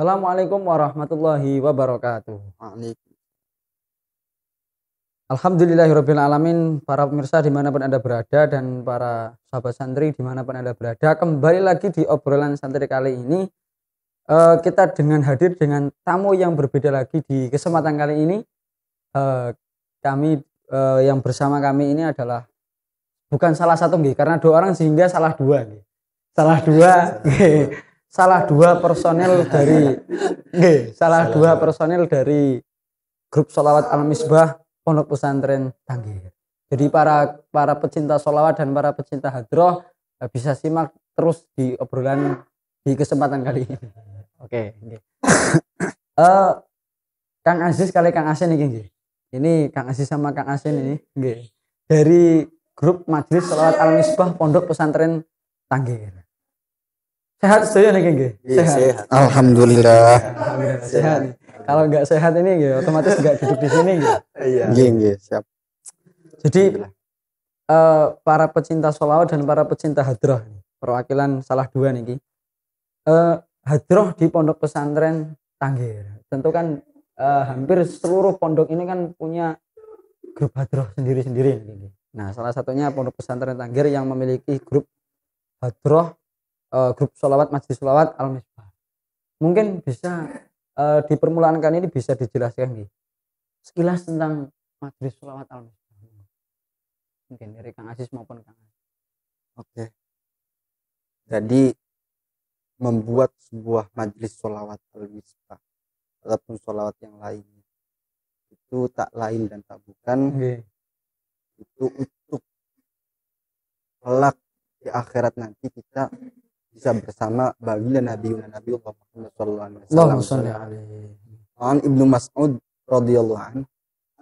Assalamualaikum warahmatullahi wabarakatuh. Waalaikumsalam. Alhamdulillahirabbil alamin, para pemirsa dimanapun Anda berada dan para sahabat santri dimanapun Anda berada, kembali lagi di obrolan santri kali ini. Kita dengan hadir dengan tamu yang berbeda lagi di kesempatan kali ini. Kami yang bersama kami ini adalah bukan salah satu nggih, karena dua orang sehingga salah dua nggih. Salah dua personel dari grup Sholawat Al-Misbah Pondok Pesantren Tanggir. Jadi para pecinta sholawat dan para pecinta hadroh bisa simak terus di obrolan di kesempatan kali ini. Oke. Kang Aziz kali Kang Asen ini. Ini Kang Aziz sama Kang Asen ini. Dari grup Majelis Sholawat Al-Misbah Pondok Pesantren Tanggir. Sehat saya nih Kang. Sehat. Alhamdulillah. Sehat. Kalau nggak sehat ini ya otomatis nggak duduk di sini gitu. Iya, siap. Jadi para pecinta sholawat dan para pecinta hadroh, perwakilan salah dua nih. Hadroh di Pondok Pesantren Tanggir. Tentu kan hampir seluruh pondok ini kan punya grup hadroh sendiri-sendiri. Nah, salah satunya Pondok Pesantren Tanggir yang memiliki grup hadroh, grup sholawat Majelis Sholawat Al-Misbah. Mungkin bisa di permulaan kali ini bisa dijelaskan nih sekilas tentang Majelis Sholawat Al-Misbah. Mungkin dari Kang Aziz maupun Kang Aziz. Oke. Jadi membuat sebuah majelis sholawat Al-Misbah ataupun sholawat yang lain itu tak lain dan tak bukan itu untuk kelak di akhirat nanti kita bisa bersama baginda Nabi Allah Muhammad sallallahu alaihi wasallam. Ibnu Mas'ud radhiyallahu anhu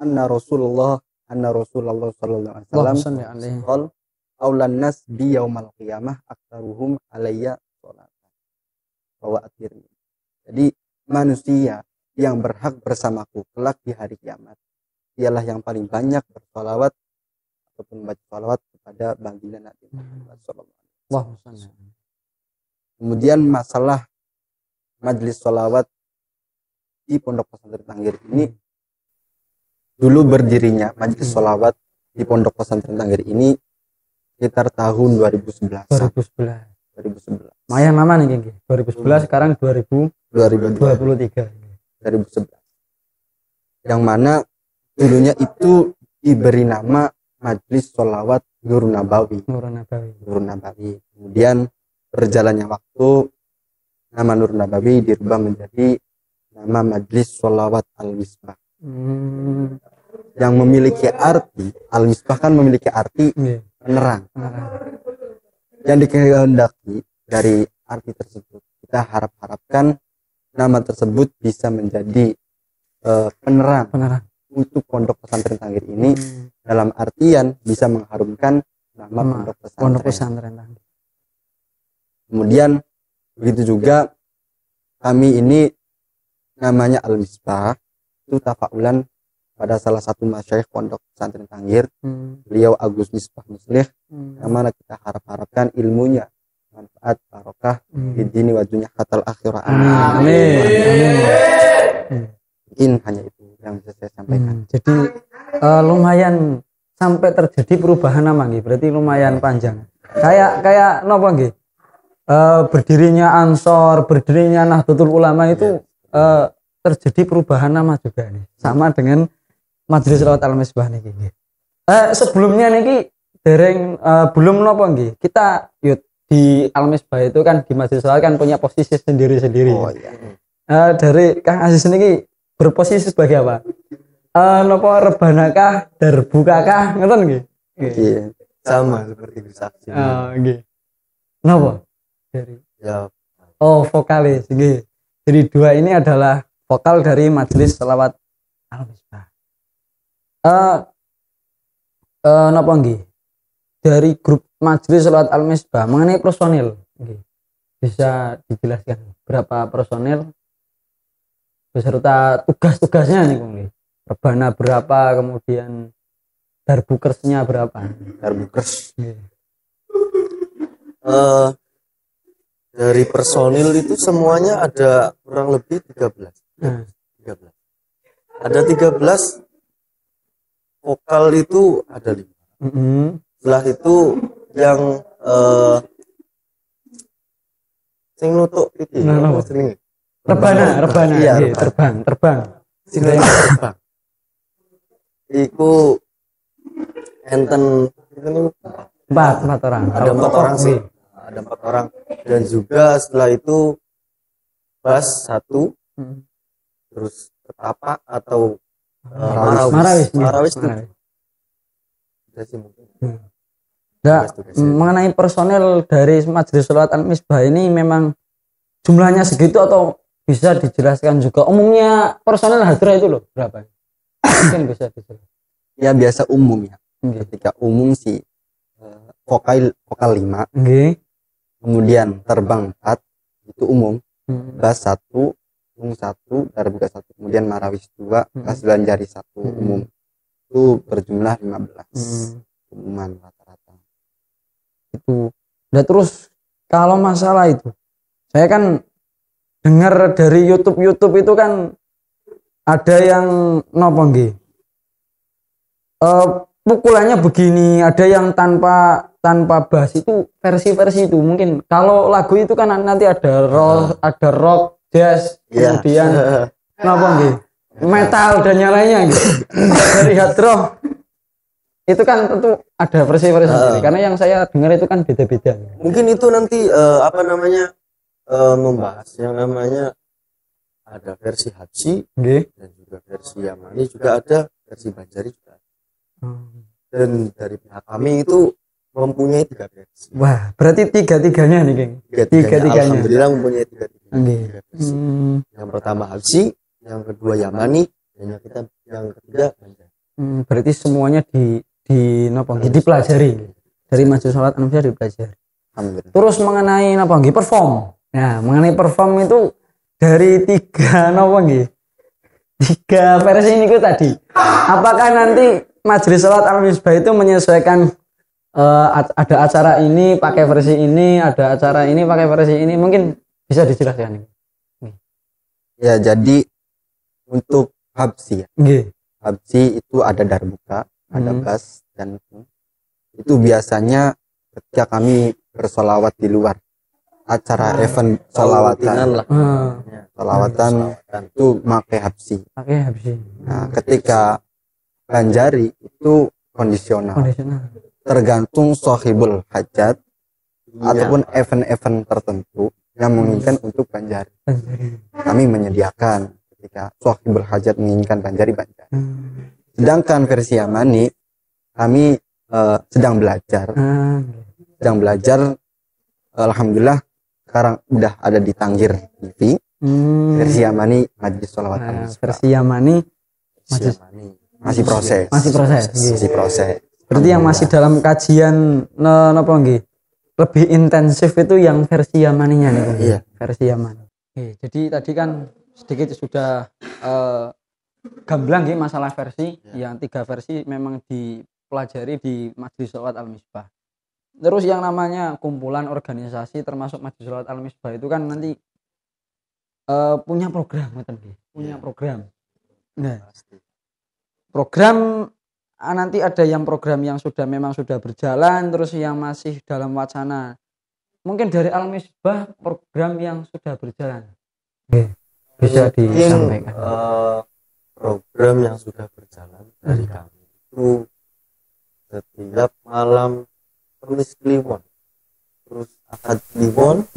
anna Rasulullah sallallahu alaihi wasallam qala aulan nas bi yaumal qiyamah aktsaruhum alayya salat. Bahwa akhirnya. Jadi manusia yang berhak bersamaku kelak di hari kiamat ialah yang paling banyak bersalawat ataupun baca salawat kepada baginda Nabi Muhammad sallallahu alaihi wasallam. Kemudian masalah majelis sholawat di Pondok Pesantren Tanggir ini, dulu berdirinya majelis sholawat di Pondok Pesantren Tanggir ini sekitar tahun 2011. Lumayan lama nih, 2011 sekarang 2023. 2011. Yang mana dulunya itu diberi nama Majelis Sholawat Nur Nabawi. Kemudian berjalannya waktu nama Nur Nabawi dirubah menjadi nama Majelis Sholawat Al-Misbah. Yang memiliki arti Al-Misbah kan memiliki arti penerang. Yang dikehendaki dari arti tersebut kita harapkan nama tersebut bisa menjadi penerang untuk Pondok Pesantren Tanggir ini, dalam artian bisa mengharumkan nama Pondok Pesantren Tanggir. Kemudian begitu juga kami ini namanya Al-Misbah itu tafaulan pada salah satu masyayikh Pondok Pesantren Tanggir, beliau Agus Misbah Muslih, yang mana kita harapkan ilmunya manfaat barokah di dini wa dunya hatal akhirah. Amin. Mungkin hanya itu yang bisa saya sampaikan. Jadi lumayan sampai terjadi perubahan nama nggih, berarti lumayan panjang. Kayak napa nggih? Berdirinya Ansor, berdirinya Nahdlatul Ulama itu terjadi perubahan nama juga nih. Sama dengan Majelis Sholawat Al-Misbah niki. Sebelumnya niki dereng belum napa nggih. Kita di Al-Misbah itu kan di Majelis Sholawat kan punya posisi sendiri-sendiri. Oh iya. Dari Kang Aziz niki berposisi sebagai apa? Napa rebanakah, darbukakah, ngoten nggih? Iya. Sama seperti bersaksi. Nggih. Napa? Ya. Vokalis nggih. Jadi dua ini adalah vokal dari Majelis Sholawat Al-Misbah. Napa nggih? Dari grup Majelis Sholawat Al-Misbah mengenai personil nggih. Bisa dijelaskan berapa personil beserta tugas-tugasnya nih nggih. Rebana berapa, kemudian darbukersnya berapa? Darbukers. dari personil itu semuanya ada kurang lebih 13. 13. Ada 13, vokal itu ada 5. Setelah itu yang sing nutuk iki apa jenenge? Rebana. Iya, Nggih, terbang. Sing terbang. Iku enten Empat orang. Ada 4 orang sih. Ada 4 orang. Dan juga setelah itu bass 1, terus ketapa atau marawis itu. Udah sih mungkin. Nah, mengenai personel dari Majelis Sholawat Al-Misbah ini memang jumlahnya segitu atau bisa dijelaskan juga umumnya personel hadrah itu loh berapa? Mungkin bisa dijelaskan. Ya biasa umum ya. Ketika umum sih vokal 5. Kemudian terbang 4 itu umum. Bass 1, ung 1, darbuka 1, kemudian marawis 2, kasilan jari 1 umum. Itu berjumlah 15. Umuman rata-rata. Itu. Nah terus kalau masalah itu, saya kan dengar dari YouTube itu kan ada yang nopo nggih. Pukulannya begini, ada yang tanpa bass itu versi-versi itu mungkin. Kalau lagu itu kan nanti ada rock, jazz, kemudian nopo nggih, metal dan yang lainnya gitu. Dari hadroh itu kan tentu ada versi-versi sendiri karena yang saya dengar itu kan beda-beda. Mungkin itu nanti membahas yang namanya ada versi Habsyi dan juga versi Yamani, juga ada versi Banjari juga. Dan dari pihak kami itu mempunyai 3 versi. Wah, berarti tiga-tiganya nih, Geng. Tiga-tiganya. Alhamdulillah mempunyai 3 versi. Yang pertama Habsyi, yang kedua Yamani, dan yang ketiga Banjari. Berarti semuanya dipelajari dari Majelis Sholawat Al-Misbah dipelajari. Terus mengenai perform. Nah, mengenai perform itu dari 3 versi ini tadi. Apakah nanti Majelis Sholawat Al-Misbah itu menyesuaikan ada acara ini pakai versi ini, ada acara ini pakai versi ini, mungkin bisa dijelaskan? Ya, jadi untuk Habsyi ya. Habsyi itu ada darbuka, ada bass dan itu biasanya ketika kami bersolawat di luar acara event solawatan itu pakai Habsyi. Nah, ketika Banjari itu kondisional. Tergantung sohibul hajat ataupun event-event tertentu yang menginginkan untuk Banjari. Kami menyediakan ketika sohibul hajat menginginkan Banjari. Sedangkan versi Yamani kami sedang belajar. Alhamdulillah sekarang udah ada di Tanggir TV. Versi Yamani Majelis Sholawat Al-Misbah. Versi Yamani masih proses. Berarti yang masih dalam kajian lebih intensif itu yang versi Yamaninya nih. Iya. Versi Yamani. Jadi tadi kan sedikit sudah gamblang masalah versi. Yang 3 versi memang dipelajari di Majelis Sholawat Al-Misbah. Terus yang namanya kumpulan organisasi termasuk Majelis Sholawat Al-Misbah itu kan nanti punya program, program. Nah, program nanti ada yang program yang memang sudah berjalan, terus yang masih dalam wacana. Mungkin dari Al-Misbah program yang sudah berjalan. Bisa disampaikan. Program yang sudah berjalan dari kami itu setiap malam Kamis Kliwon, terus Ahad Kliwon,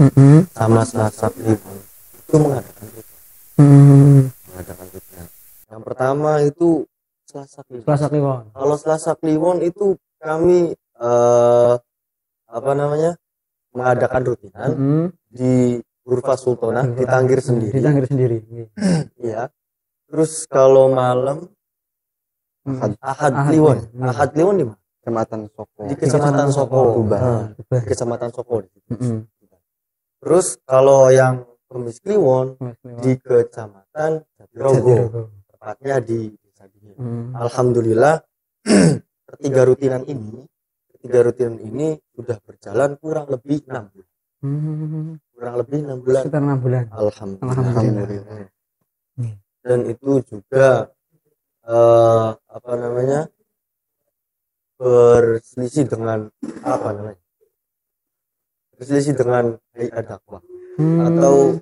sama Selasa Kliwon itu mengadakan rutin. Yang pertama itu Selasa Kliwon. Kalau Selasa Kliwon itu kami mengadakan rutinan di Ghurfah Sultanah di Tanggir sendiri. Iya. Terus kalau malam Ahad Kliwon di mana? Kecamatan Soko. Di Kecamatan Soko. Di Kecamatan Soko. Terus kalau yang Kamis Kliwon di Kecamatan Jatirogo. Tepatnya di Desa Dingin. Alhamdulillah ketiga rutinan ini sudah berjalan kurang lebih 6 bulan. kurang lebih 6 bulan. Sekitar 6 bulan. Alhamdulillah. Dan itu juga berselisih dengan hayat dakwah atau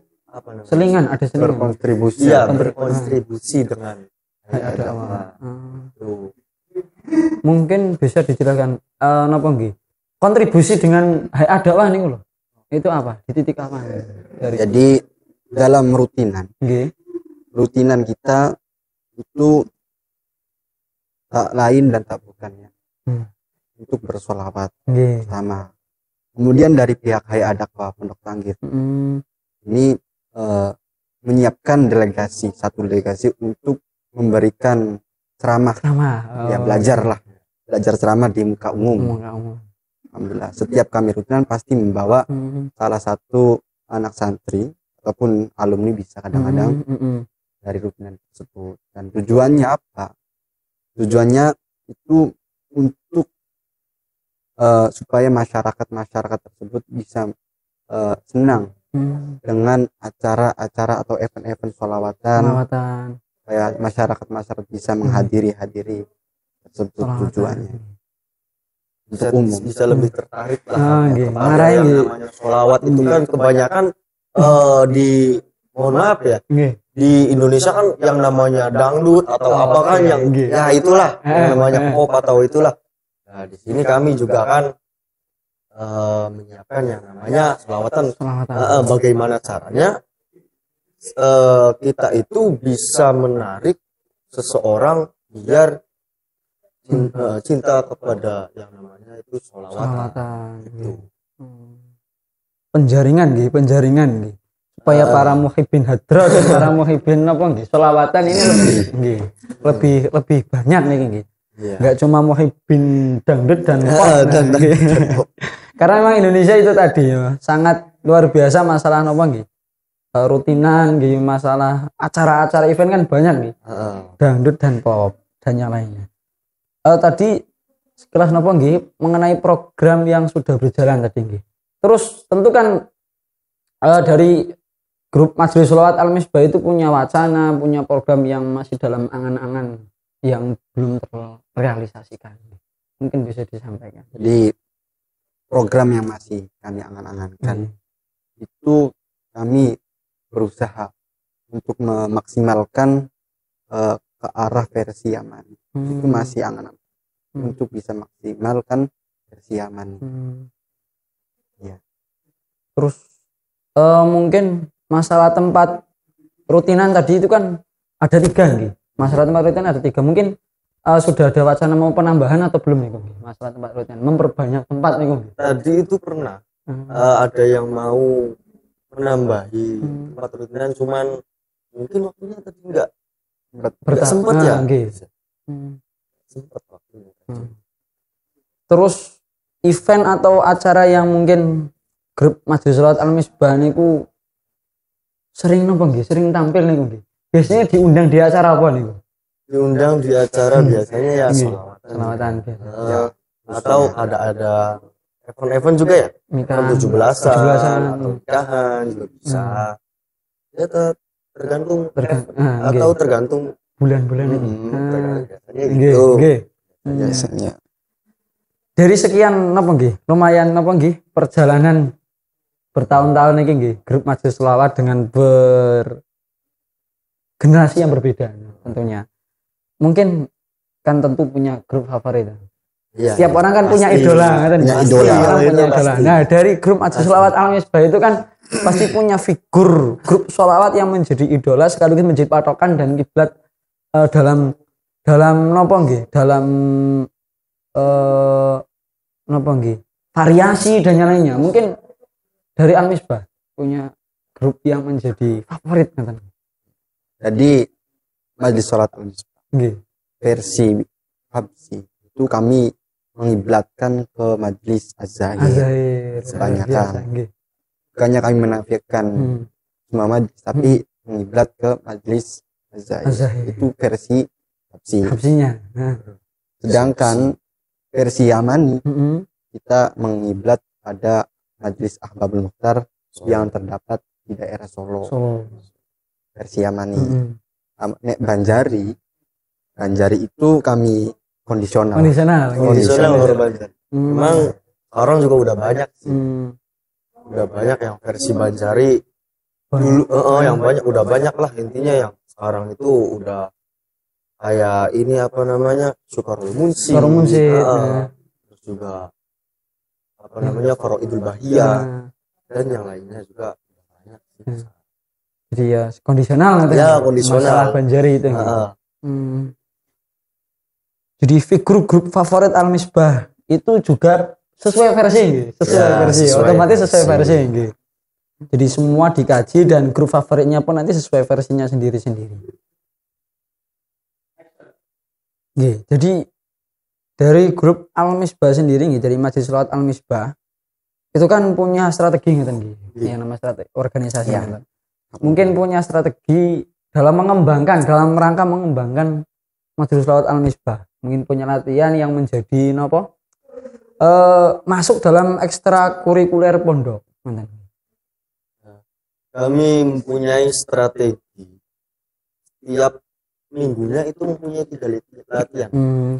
selingan, ada selingan. Berkontribusi. Iya, berkontribusi dengan hayat dakwah. Mungkin bisa dijelaskan napa nggih? Kontribusi dengan hayat dakwah niku lho. Itu apa? Di titik apa? Jadi dalam rutinan. Nggih. Rutinan kita itu tak lain dan tak bukannya untuk bersolawat sama. Kemudian dari pihak hayat dakwah Pondok Tanggir ini menyiapkan satu delegasi untuk memberikan ceramah. Ya belajar ceramah di muka umum. Alhamdulillah setiap kami rutinan pasti membawa salah satu anak santri ataupun alumni bisa kadang-kadang dari rutinan tersebut. Dan tujuannya apa? Tujuannya itu untuk supaya masyarakat tersebut bisa senang dengan acara-acara atau event-event sholawatan. Supaya masyarakat bisa menghadiri tersebut tujuannya. Bisa lebih tertarik lah kepada yang namanya sholawat itu kan kebanyakan mohon maaf ya, di Indonesia kan yang namanya dangdut atau apa kan yang ya itulah yang namanya pop atau itulah. Nah di sini kami juga kan menyiapkan yang namanya sholawatan. Bagaimana caranya kita itu bisa menarik seseorang biar cinta kepada yang namanya itu sholawatan. Itu. Penjaringan nggih. Supaya para muhibbin hadroh dan para muhibbin napa nggih sholawatan ini lebih banyak nih nggih. Enggak cuma muhibbin dangdut dan pop. Karena memang Indonesia itu tadi ya, sangat luar biasa masalah napa nggih. Rutinan nggih, masalah acara-acara event kan banyak nggih. Dangdut dan pop dan yang lainnya. Tadi sekelas napa nggih mengenai program yang sudah berjalan tadi nggih. Terus tentu kan dari grup Majelis Sholawat Al-Misbah itu punya wacana, punya program yang masih dalam angan-angan yang belum terrealisasikan. Mungkin bisa disampaikan. Jadi program yang masih kami angan-angankan itu kami berusaha untuk memaksimalkan ke arah versi aman. Itu masih angan-angan untuk bisa maksimalkan versi aman. Ya. Terus mungkin masalah tempat rutinan tadi itu kan ada 3 nih. Masalah tempat rutinan ada 3. Mungkin sudah ada wacana mau penambahan atau belum nih, masalah tempat rutinan, memperbanyak tempat nih. Tadi itu pernah ada yang mau menambahi tempat rutinan, cuman mungkin waktunya tadi enggak sempat ya. Sempat waktunya. Terus event atau acara yang mungkin grup Majelis Sholawat Al-Misbah niku sering sering tampil niku nggih. Biasanya diundang di acara apa niku? Diundang di acara biasanya ya sholawatan biasa. Atau ada event-event juga ya? Nikahan 17-an atau nikahan juga bisa. Ya tergantung atau tergantung bulan-bulan ini. Biasanya gitu. Biasanya. Dari sekian lumayan perjalanan bertahun-tahun ini nggih, grup Majelis Sholawat dengan generasi yang berbeda tentunya. Mungkin kan tentu punya grup favorit. Ya, setiap orang kan punya idola, punya idola. Nah, dari grup Majelis Sholawat Al-Misbah itu kan pasti punya figur grup sholawat yang menjadi idola sekaligus menjadi patokan dan kiblat dalam variasi dan yang lainnya. Mungkin dari Al-Misbah punya grup yang menjadi favorit kan. Jadi Majelis Sholawat Al-Misbah versi Habsi itu kami mengiblatkan ke Majelis Az-Zahir kebanyakan. Bukannya kami menafikan semua majelis, tapi mengiblat ke Majelis Az-Zahir. Itu versi Habsinya. Sedangkan versi Yamani kita mengiblat pada Majelis Ahbabul Mukhtar yang terdapat di daerah Solo. Versi Yamani. Nek Banjari itu kami kondisional kalau Banjari. Memang sekarang juga udah banyak sih. Udah banyak yang versi Banjari dulu yang banyak, udah banyak lah intinya. Yang sekarang itu udah kayak ini apa namanya, Syukurul Munsi, terus juga apa namanya Faraidul Bahiyah dan yang lainnya juga banyak sih. Jadi ya kondisional masalah Banjari itu. Jadi grup favorit Al-Misbah itu juga sesuai versi, otomatis sesuai versi. Jadi semua dikaji dan grup favoritnya pun nanti sesuai versinya sendiri-sendiri. Jadi dari grup Al-Misbah sendiri, dari Majelis Sholawat Al-Misbah itu kan punya strategi yang nama strategi organisasi. Mungkin punya strategi dalam rangka mengembangkan Majelis Sholawat Al-Misbah. Mungkin punya latihan yang menjadi masuk dalam ekstrakurikuler pondok. Kami mempunyai strategi. Tiap minggunya itu mempunyai 3 latihan.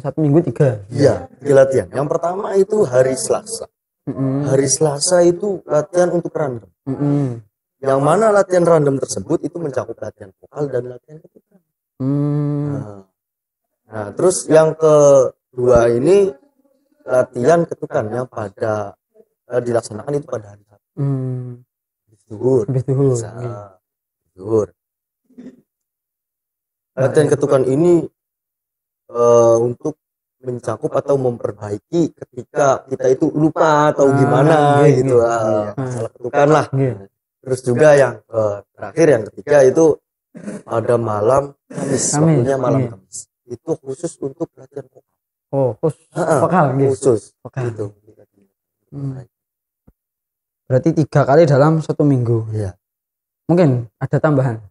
1 minggu 3. Iya, 3 latihan. Yang pertama itu hari Selasa. Hari Selasa itu latihan untuk random. Yang mana latihan random tersebut itu mencakup latihan vokal dan latihan ketukan. Nah, terus yang kedua ini latihan ketukan yang pada dilaksanakan itu pada hari Sabtu. Zuhur. Latihan ketukan ini untuk mencakup atau memperbaiki ketika kita itu lupa atau gimana gitu lah, salah ketukan lah. Terus juga yang terakhir, yang ketiga itu pada malam Kamis, waktunya malam Kamis. Itu khusus untuk latihan vokal. Vokal khusus. Gitu. Berarti 3 kali dalam 1 minggu. Iya. Mungkin ada tambahan.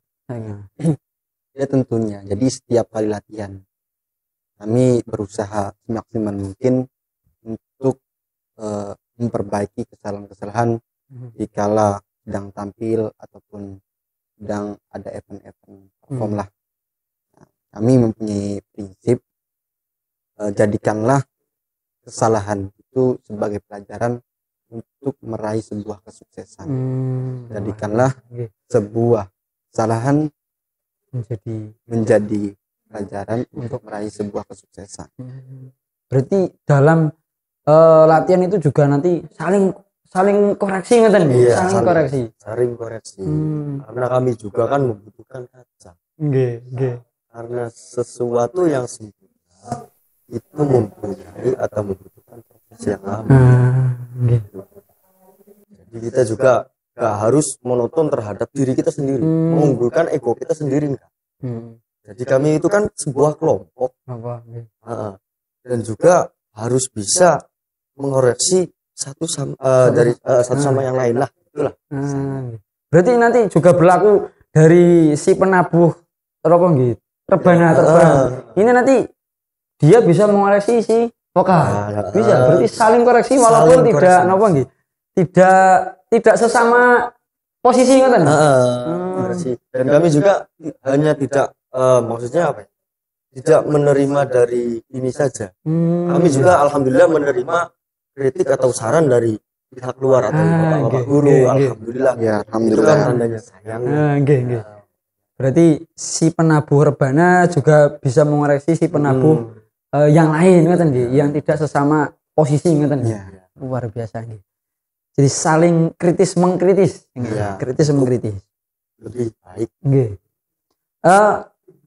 Ya tentunya. Jadi setiap kali latihan kami berusaha semaksimal mungkin untuk memperbaiki kesalahan-kesalahan dikala sedang tampil ataupun sedang ada event-event perform lah. Nah, kami mempunyai prinsip jadikanlah kesalahan itu sebagai pelajaran untuk meraih sebuah kesuksesan. Jadikanlah sebuah kesalahan menjadi pelajaran untuk meraih sebuah kesuksesan. Berarti dalam latihan itu juga nanti saling koreksi saling koreksi. Karena kami juga kan membutuhkan kaca. Karena sesuatu yang sempurna itu mempunyai atau membutuhkan proses yang lama. Jadi kita juga gak harus monoton terhadap diri kita sendiri, mengunggulkan ego kita sendiri enggak. Jadi kami itu kan sebuah kelompok, dan juga harus bisa mengoreksi satu sama yang lain lah. Itulah. Berarti nanti juga berlaku dari si penabuh rebana. Ini nanti dia bisa mengoreksi si vokal. Bisa. Berarti saling koreksi walaupun tidak sesama posisi ngoten. Dan kami juga hanya tidak maksudnya apa ya? Tidak menerima dari ini saja. Kami juga alhamdulillah menerima kritik atau saran dari pihak luar atau bapak guru. Alhamdulillah. Ya, itu kan tandanya sayang. Berarti si penabuh rebana juga bisa mengoreksi si penabuh yang lain ngoten nggih, yang tidak sesama posisi ngoten. Luar biasa nggih. Jadi saling kritis mengkritis. Kritis mengkritis. Lebih baik. Nggih.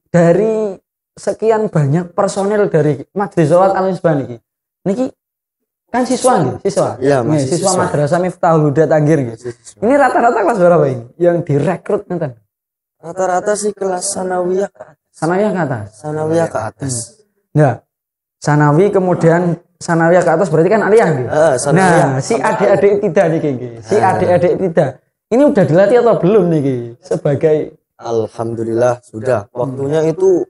Dari sekian banyak personel dari Majelis Sholawat Al-Misbah niki kan siswa. Iya, siswa Madrasah Miftahul Huda Tangger nggih. Ini rata-rata kelas berapa ini yang direkrut ngoten? Rata-rata sih kelas sanawiyah ke atas. Nah, sanawi kemudian sanawiyah ke atas berarti kan aliyah nggih. Nah, si adik-adik tidak ini udah dilatih atau belum nih sebagai? Alhamdulillah sudah. Waktunya itu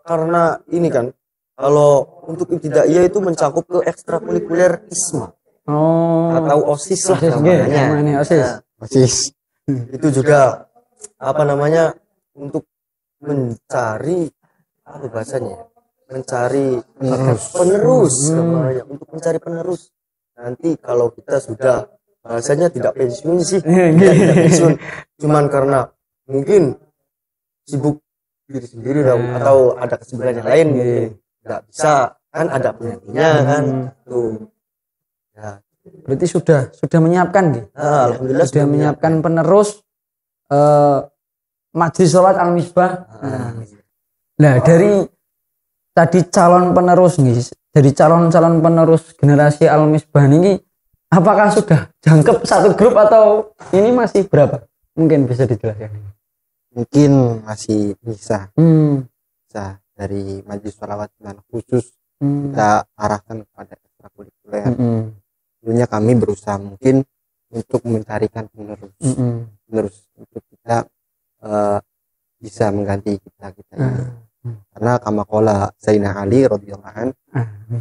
karena ini kan kalau untuk ibtidaiyah itu mencakup ke ekstrakurikuler ISMA. atau OSIS lah OSIS, namanya. OSIS. OSIS. Itu juga apa namanya, untuk mencari apa bahasanya, mencari penerus namanya, untuk mencari penerus. Nanti kalau kita sudah, bahasanya tidak pensiun sih, tidak pensiun, cuman karena mungkin sibuk diri sendiri atau ada kesibukan yang lain, mungkin nggak bisa, kan ada penggantinya kan tuh ya. Berarti sudah menyiapkan gitu. Alhamdulillah sudah menyiapkan penerus Majelis Sholat Al-Misbah. Nah, dari tadi calon penerus nih, dari calon penerus generasi Al-Misbah ini, apakah sudah jangkep satu grup atau ini masih berapa? Mungkin bisa dijelaskan. Mungkin masih bisa. Bisa dari Majelis Sholawat dan khusus kita arahkan kepada ekstrakurikuler. Tentunya kami berusaha mungkin untuk mencarikan penerus untuk kita bisa mengganti kita ini. Karena kama qala Sayyidina Ali radhiyallahu anhu,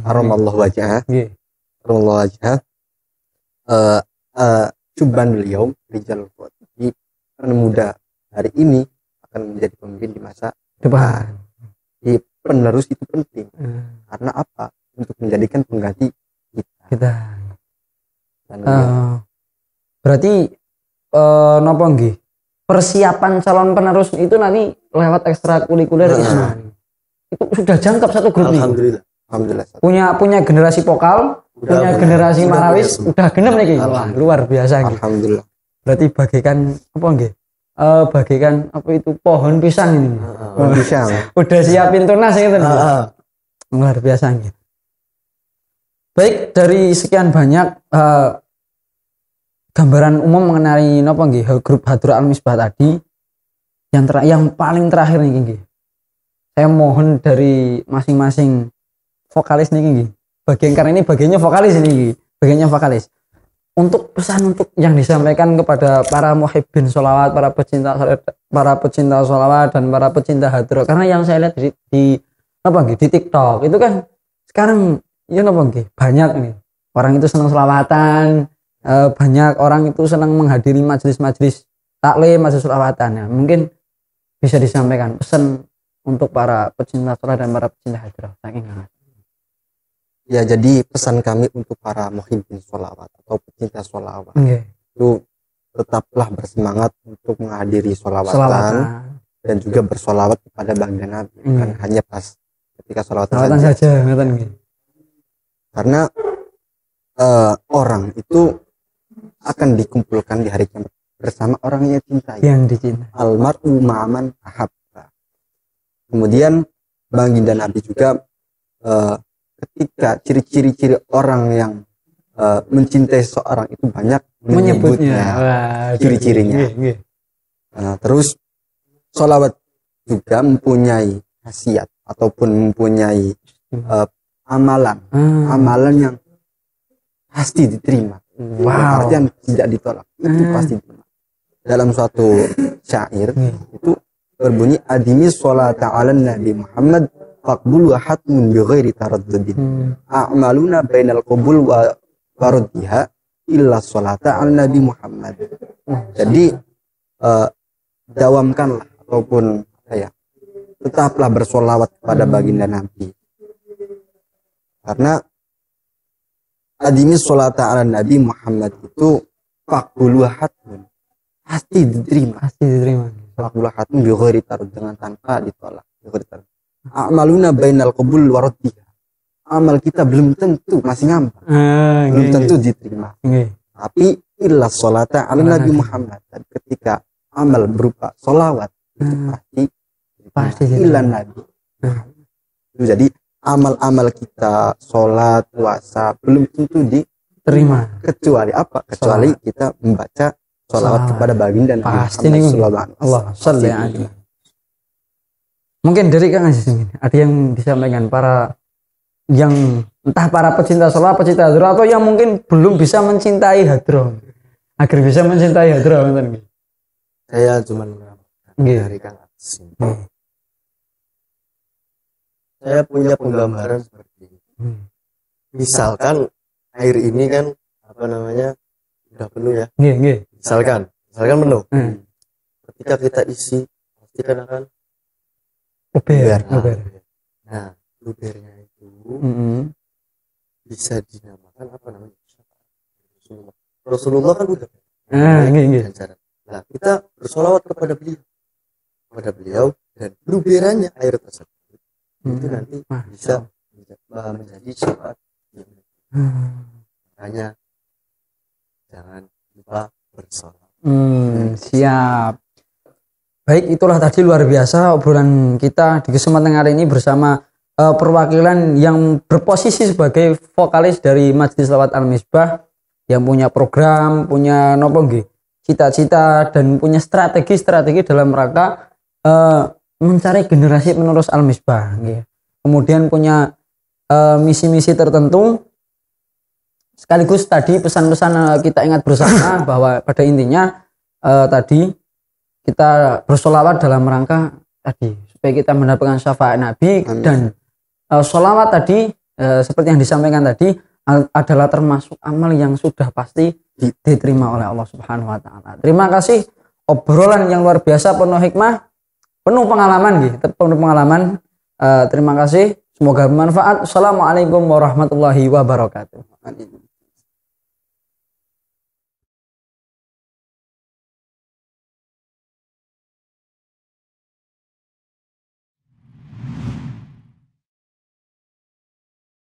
karamallahu wajhah, karamallahu wajhah, cuban beliau rijal qut. Jadi pemuda hari ini akan menjadi pemimpin di masa depan. Jadi penerus itu penting. Karena apa? Untuk menjadikan pengganti kita. Berarti napa nggih? Persiapan calon penerus itu nanti lewat ekstrakurikuler itu sudah jangkep satu grup nih. Alhamdulillah. Punya generasi vokal, punya generasi marawis, udah genep nih. Wah, luar biasa gitu. Alhamdulillah. Berarti bagikan apa nggih? Bagikan apa itu pohon pisang ini. Pohon pisang. Udah siapin tunas gitu. Luar biasa gitu. Baik, dari sekian banyak gambaran umum mengenai napa nggih grup Hadroh Al-Misbah tadi, yang paling terakhir nih nggih. Saya mohon dari masing-masing vokalis nih nggih. Karena ini bagiannya vokalis ini nggih. Bagiannya vokalis. Untuk pesan untuk yang disampaikan kepada para muhibbin sholawat, para pecinta sholawat dan para pecinta hadroh. Karena yang saya lihat di di TikTok itu kan sekarang ya banyak nih orang itu senang sholawatan, banyak orang itu senang menghadiri majelis-majelis taklim, majelis sholawatan. Ya, mungkin bisa disampaikan pesan untuk para pecinta sholat dan para pecinta hadroh. Ya, jadi pesan kami untuk para muhibbin sholawat atau pecinta sholawat itu tetaplah bersemangat untuk menghadiri sholawatan dan juga bersolawat kepada baginda Nabi, bukan hanya pas ketika sholawatan saja. Karena orang itu akan dikumpulkan di hari kiamat bersama orang yang cintai. Yang dicintai. Almar'u ma'aman ahabba. Kemudian baginda Nabi juga ketika ciri-ciri orang yang mencintai seorang itu banyak menyebutnya ciri-cirinya. Terus sholawat juga mempunyai khasiat ataupun mempunyai amalan yang pasti diterima. Artinya tidak ditolak, itu pasti diterima. Dalam suatu syair itu berbunyi adimi sholata ala Nabi Muhammad faqbul wa hatmun bi ghairi taraddudin a'maluna bainal qabul wa raddiha illa sholata ala Nabi Muhammad. Jadi dawamkanlah ataupun tetaplah bersolawat kepada baginda Nabi, karena adimi sholata ala Nabi Muhammad itu faqbul wa hatmun, pasti diterima. Faqbul wa hatmun bi ghairi taraddud, dengan tanpa ditolak. Amaluna bainal qabul wa raddiha, amal kita belum tentu, masih ngambang, belum tentu diterima. Tapi illa sholata ala Nabi Muhammad, dan ketika amal berupa sholawat itu pasti illa Nabi. Jadi amal-amal kita, sholat, puasa belum tentu diterima, kecuali apa? Kecuali kita membaca sholawat kepada baginda Nabi Muhammad sallallahu alaihi wasallam. Mungkin dari Kang Aziz ini ada yang disampaikan para yang entah para pecinta sholat, pecinta hadroh, atau yang mungkin belum bisa mencintai hadroh agar bisa mencintai hadroh. Saya cuma dari Kang Aziz. Saya punya penggambaran seperti ini. Misalkan air ini kan apa namanya udah penuh ya. Nggih. Misalkan penuh. Ketika kita isi pasti kan akan luber. Nah, lubernya itu bisa dinamakan apa namanya? Rasulullah kan udah. Nggih. Nah, kita bersolawat kepada beliau dan luberannya air tersebut itu nanti bisa menjadi syafaat. Makanya jangan lupa bersolawat. Siap. Baik, itulah tadi luar biasa obrolan kita di kesempatan hari ini bersama perwakilan yang berposisi sebagai vokalis dari Majelis Sholawat Al-Misbah yang punya program, punya cita-cita dan punya strategi dalam rangka mencari generasi penerus Al-Misbah. Kemudian punya misi-misi tertentu. Sekaligus tadi pesan-pesan kita ingat bersama bahwa pada intinya tadi kita bersolawat dalam rangka tadi supaya kita mendapatkan syafaat Nabi. Amin. Dan solawat tadi seperti yang disampaikan tadi adalah termasuk amal yang sudah pasti diterima oleh Allah Subhanahu wa taala. Terima kasih obrolan yang luar biasa, penuh hikmah, penuh pengalaman terima kasih, semoga bermanfaat. Assalamualaikum warahmatullahi wabarakatuh.